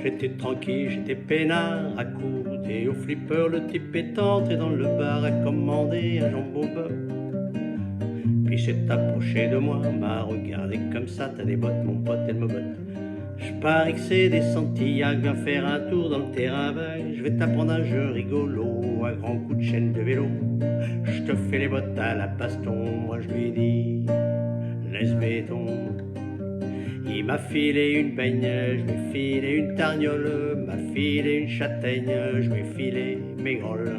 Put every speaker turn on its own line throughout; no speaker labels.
J'étais tranquille, j'étais peinard, accoudé au flipper. Le type est entré dans le bar, a commandé un jambon beurre. Puis s'est approché de moi, m'a regardé comme ça. T'as des bottes, mon pote, elle me botte. Je parie que c'est des Santiago, viens faire un tour dans le terrain vague. Je vais t'apprendre un jeu rigolo, à grands coups de chaîne de vélo. Je te fais les bottes à la baston, moi je lui dis, laisse béton. Il m'a filé une baigne, je lui ai filé une tarniole, m'a filé une châtaigne, je lui ai filé mes grolles.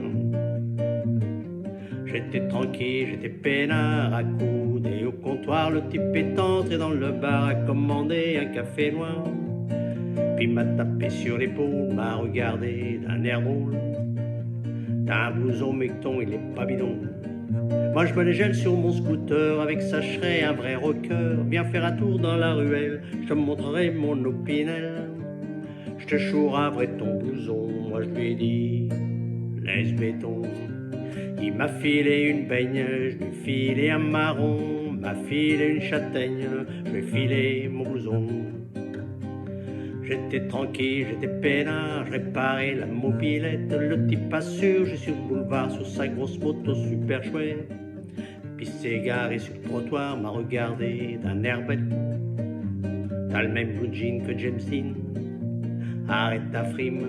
J'étais tranquille, j'étais peinard, accoudé au comptoir. Le type est entré dans le bar, a commandé un café noir. Puis m'a tapé sur l'épaule, m'a regardé d'un air drôle. T'as un blouson mecton, il est pas bidon. Moi je me les gèle sur mon scooter, avec ça je serai un vrai rocker. Viens faire un tour dans la ruelle, je te montrerai mon opinel. Je te chouraverai ton blouson, moi je lui ai dit, laisse béton. Il m'a filé une baigne, je lui ai filé un marron, m'a filé une châtaigne, je lui ai filé mon blouson. J'étais tranquille, j'étais peinard, je réparais la mobilette. Le type pas sûr, je suis sur le boulevard sur sa grosse moto super chouette. Puis s'est garé sur le trottoir, m'a regardé d'un air bête. T'as le même blue jean que James Dean, arrête ta frime.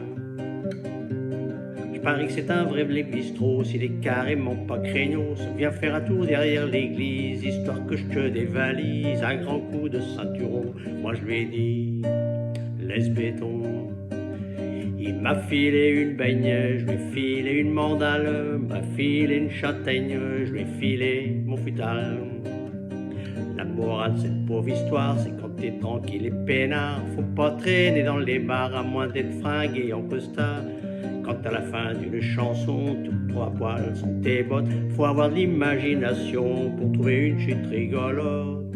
Je parie que c'est un vrai blé bistrot, s'il est carrément pas craignos. Viens faire un tour derrière l'église, histoire que je te dévalise un grand coup de ceinturon. Moi je lui ai dit, laisse béton. Il m'a filé une baigne, je lui ai filé une mandale, m'a filé une châtaigne, je lui ai filé mon futal. La morale de cette pauvre histoire, c'est quand t'es tranquille et peinard, faut pas traîner dans les bars à moins d'être fringué en costard. Quand à la fin d'une chanson, toutes trois poils sont tes bottes, faut avoir de l'imagination pour trouver une chute rigolote.